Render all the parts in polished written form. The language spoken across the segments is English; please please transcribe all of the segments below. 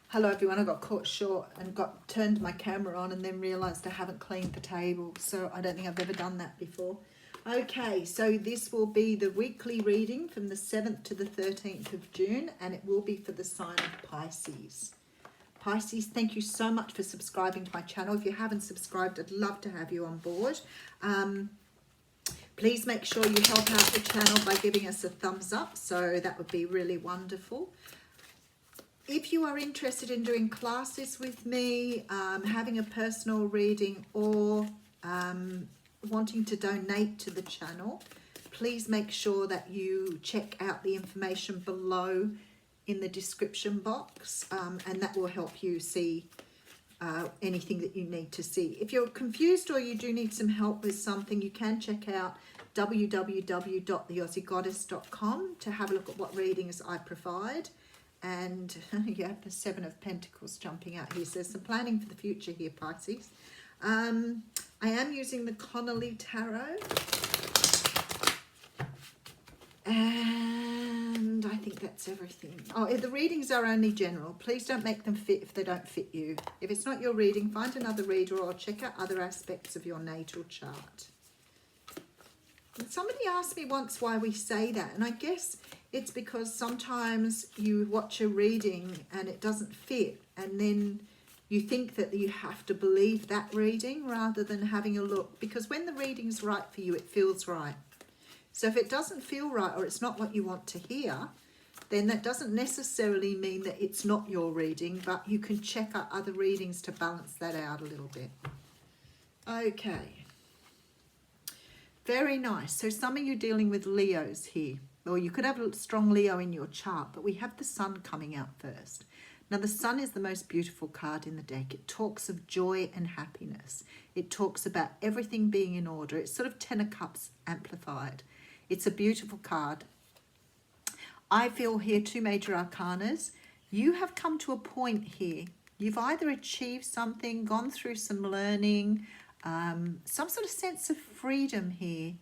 Hello everyone, I got caught short and turned my camera on and then realised I haven't cleaned the table, so I don't think I've ever done that before. Okay, so this will be the weekly reading from the 7th to the 13th of June, and it will be for the sign of Pisces. Pisces, thank you so much for subscribing to my channel. If you haven't subscribed, I'd love to have you on board. Please make sure you help out the channel by giving us a thumbs up, so that would be really wonderful. If you are interested in doing classes with me, having a personal reading, or wanting to donate to the channel, please make sure that you check out the information below in the description box, and that will help you see anything that you need to see. If you're confused or you do need some help with something, you can check out www.theaussiegoddess.com to have a look at what readings I provide. And you have the Seven of Pentacles jumping out here. So some planning for the future here, Pisces. I am using the Connolly Tarot. And I think that's everything. Oh, the readings are only general. Please don't make them fit if they don't fit you. If it's not your reading, find another reader or check out other aspects of your natal chart. And somebody asked me once why we say that, and I guess it's because sometimes you watch a reading and it doesn't fit, and then you think that you have to believe that reading rather than having a look, because when the reading's right for you, it feels right. So if it doesn't feel right or it's not what you want to hear, then that doesn't necessarily mean that it's not your reading, but you can check out other readings to balance that out a little bit. Okay. Very nice. So some of you dealing with Leos here, or you could have a strong Leo in your chart, but we have the Sun coming out first. Now the Sun is the most beautiful card in the deck. It talks of joy and happiness. It talks about everything being in order. It's sort of Ten of Cups amplified. It's a beautiful card. I feel here two major arcanas. You have come to a point here. You've either achieved something, gone through some learning, some sort of sense of freedom here.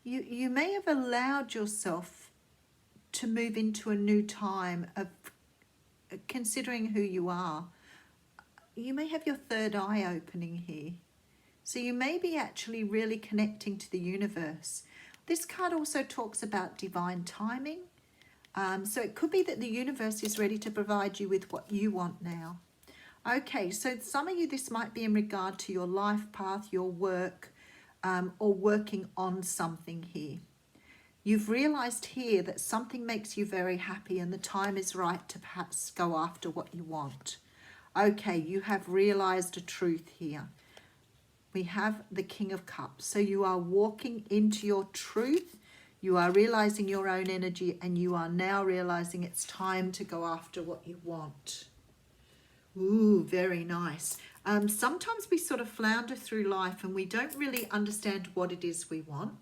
You may have allowed yourself to move into a new time of considering who you are. You may have your third eye opening here. So you may be actually really connecting to the universe. This card also talks about divine timing. So it could be that the universe is ready to provide you with what you want now. Okay, so some of you, this might be in regard to your life path, your work, or working on something here. You've realized here that something makes you very happy and the time is right to perhaps go after what you want. Okay, you have realized a truth here. We have the King of Cups. So you are walking into your truth. You are realizing your own energy, and you are now realizing it's time to go after what you want. Ooh, very nice. Sometimes we sort of flounder through life and we don't really understand what it is we want.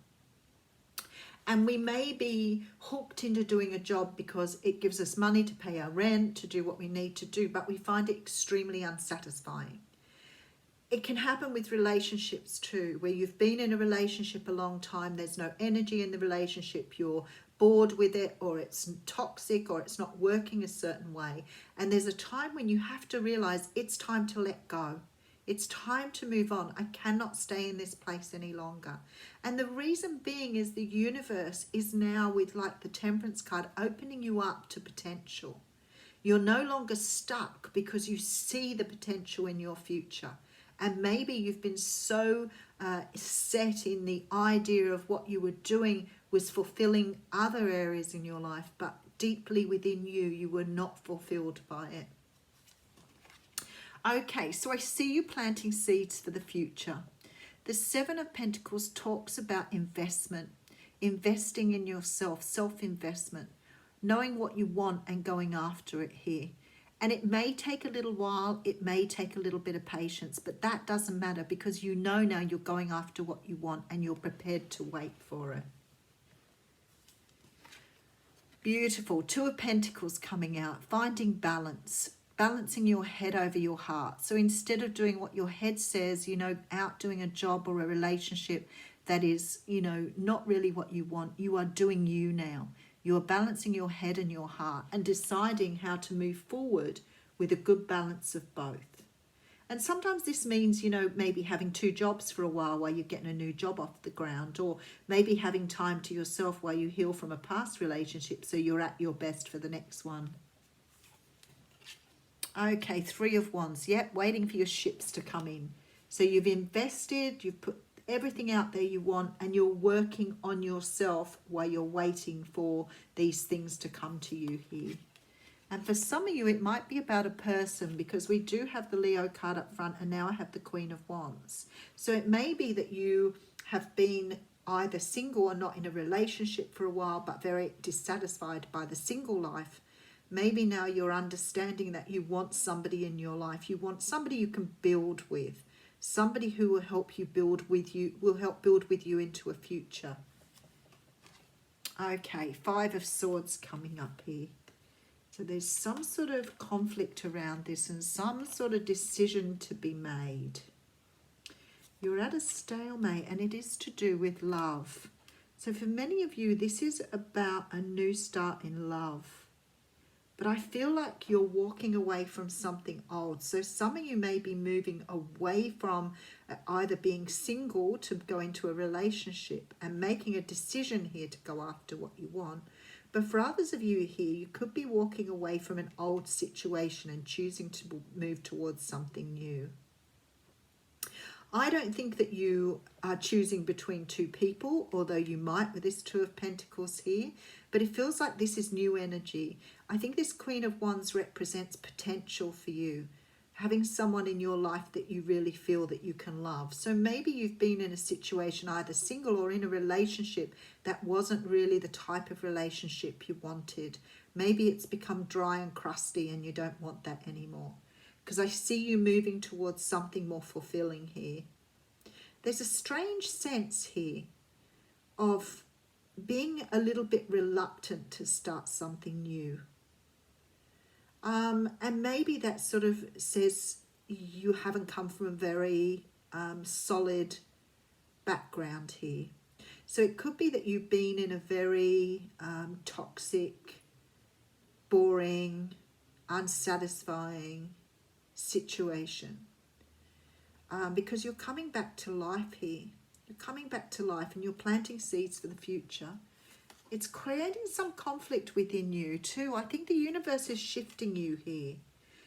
And we may be hooked into doing a job because it gives us money to pay our rent, to do what we need to do, but we find it extremely unsatisfying. It can happen with relationships too, where you've been in a relationship a long time, there's no energy in the relationship, you're bored with it, or it's toxic, or it's not working a certain way. And there's a time when you have to realize it's time to let go. It's time to move on. I cannot stay in this place any longer. And the reason being is the universe is now, with like the Temperance card, opening you up to potential. You're no longer stuck because you see the potential in your future. And maybe you've been so set in the idea of what you were doing was fulfilling other areas in your life, but deeply within you, you were not fulfilled by it. Okay, so I see you planting seeds for the future. The Seven of Pentacles talks about investment, investing in yourself, self-investment, knowing what you want and going after it here. And it may take a little while, it may take a little bit of patience, but that doesn't matter because you know now you're going after what you want and you're prepared to wait for it. Beautiful. Two of Pentacles coming out, finding balance, balancing your head over your heart. So instead of doing what your head says, out doing a job or a relationship that is, not really what you want, you are doing you now. You are balancing your head and your heart and deciding how to move forward with a good balance of both. And sometimes this means, you know, maybe having 2 jobs for a while you're getting a new job off the ground, or maybe having time to yourself while you heal from a past relationship so you're at your best for the next one. Okay, 3 of Wands. Yep, waiting for your ships to come in. So you've invested, you've put everything out there you want, and you're working on yourself while you're waiting for these things to come to you here. And for some of you, it might be about a person, because we do have the Leo card up front, and now I have the Queen of Wands. So it may be that you have been either single or not in a relationship for a while, but very dissatisfied by the single life. Maybe now you're understanding that you want somebody in your life. You want somebody you can build with. Somebody who will help you build with you, will help build with you into a future. Okay, 5 of Swords coming up here. So there's some sort of conflict around this and some sort of decision to be made. You're at a stalemate, and it is to do with love. So for many of you, this is about a new start in love. But I feel like you're walking away from something old. So some of you may be moving away from either being single to go into a relationship and making a decision here to go after what you want. But for others of you here, you could be walking away from an old situation and choosing to move towards something new. I don't think that you are choosing between 2 people, although you might with this 2 of Pentacles here, but it feels like this is new energy. I think this Queen of Wands represents potential for you, having someone in your life that you really feel that you can love. So maybe you've been in a situation, either single or in a relationship, that wasn't really the type of relationship you wanted. Maybe it's become dry and crusty and you don't want that anymore. Because I see you moving towards something more fulfilling here. There's a strange sense here of being a little bit reluctant to start something new. And maybe that sort of says you haven't come from a very solid background here. So it could be that you've been in a very toxic, boring, unsatisfying situation, because you're coming back to life here. You're coming back to life and you're planting seeds for the future. It's creating some conflict within you too. I think the universe is shifting you here.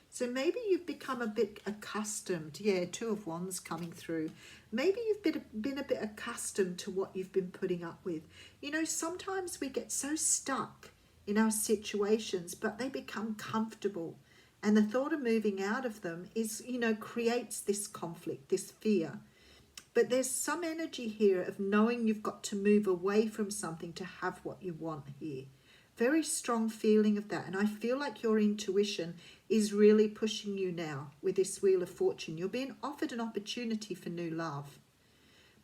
So maybe you've become a bit accustomed. Yeah, 2 of Wands coming through. Maybe you've been a bit accustomed to what you've been putting up with. You know, sometimes we get so stuck in our situations, but they become comfortable. And the thought of moving out of them is, you know, creates this conflict, this fear. But there's some energy here of knowing you've got to move away from something to have what you want here. Very strong feeling of that. And I feel like your intuition is really pushing you now with this Wheel of Fortune. You're being offered an opportunity for new love.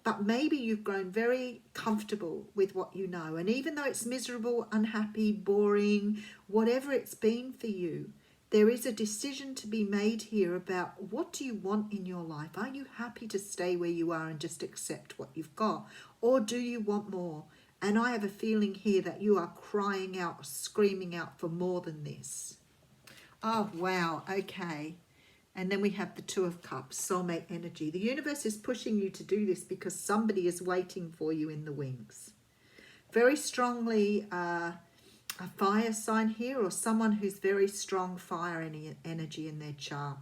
But maybe you've grown very comfortable with what you know. And even though it's miserable, unhappy, boring, whatever it's been for you, there is a decision to be made here about what do you want in your life? Are you happy to stay where you are and just accept what you've got? Or do you want more? And I have a feeling here that you are crying out, screaming out for more than this. Oh, wow. Okay. And then we have the 2 of Cups, soulmate energy. The universe is pushing you to do this because somebody is waiting for you in the wings. Very strongly a fire sign here, or someone who's very strong fire energy in their chart.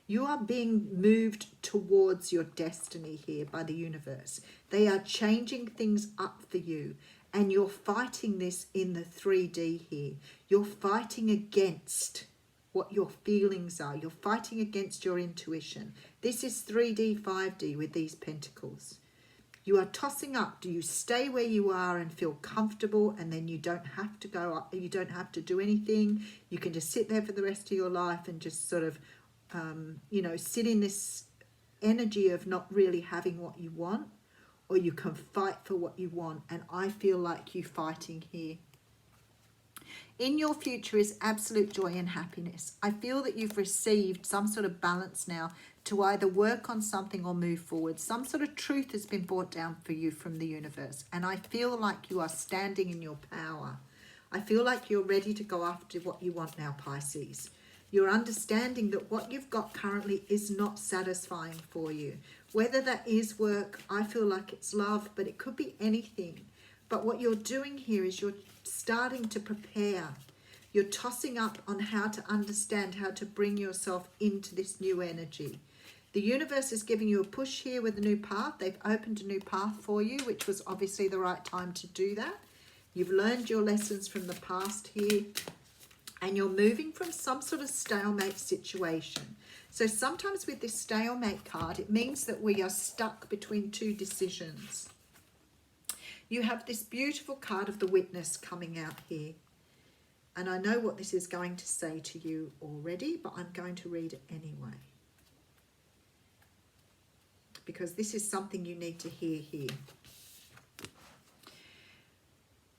You are being moved towards your destiny here by the universe. They are changing things up for you, and you're fighting this in the 3D here. You're fighting against what your feelings are. You're fighting against your intuition. This is 3D, 5D with these pentacles. You are tossing up. Do you stay where you are and feel comfortable, and then you don't have to go up, you don't have to do anything? You can just sit there for the rest of your life and just sort of, you know, sit in this energy of not really having what you want, or you can fight for what you want. And I feel like you fighting here. In your future is absolute joy and happiness. I feel that you've received some sort of balance now to either work on something or move forward. Some sort of truth has been brought down for you from the universe. And I feel like you are standing in your power. I feel like you're ready to go after what you want now, Pisces. You're understanding that what you've got currently is not satisfying for you. Whether that is work, I feel like it's love, but it could be anything. But what you're doing here is you're starting to prepare. You're tossing up on how to understand how to bring yourself into this new energy. The universe is giving you a push here with a new path. They've opened a new path for you, which was obviously the right time to do that. You've learned your lessons from the past here, and you're moving from some sort of stalemate situation. So sometimes with this stalemate card, it means that we are stuck between two decisions. You have this beautiful card of the Witness coming out here. And I know what this is going to say to you already, but I'm going to read it anyway, because this is something you need to hear here.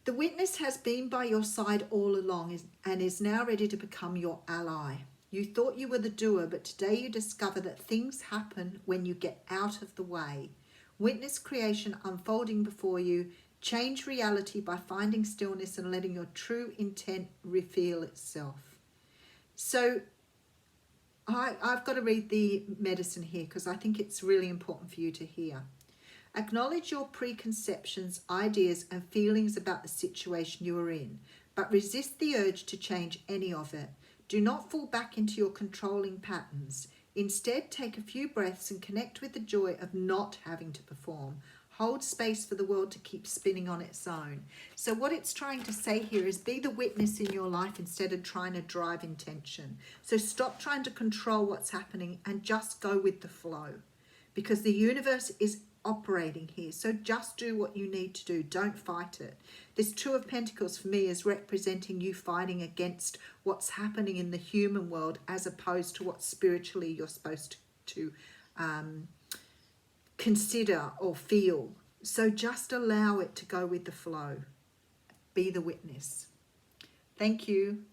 The Witness has been by your side all along and is now ready to become your ally. You thought you were the doer, but today you discover that things happen when you get out of the way. Witness creation unfolding before you. Change reality by finding stillness and letting your true intent reveal itself. So I've got to read the medicine here because I think it's really important for you to hear. Acknowledge your preconceptions, ideas and feelings about the situation you are in, but resist the urge to change any of it. Do not fall back into your controlling patterns. Instead, take a few breaths and connect with the joy of not having to perform. Hold space for the world to keep spinning on its own. So what it's trying to say here is be the witness in your life instead of trying to drive intention. So stop trying to control what's happening and just go with the flow, because the universe is operating here. So just do what you need to do. Don't fight it. This Two of Pentacles for me is representing you fighting against what's happening in the human world as opposed to what spiritually you're supposed to consider or feel. So just allow it to go with the flow. Be the witness. Thank you.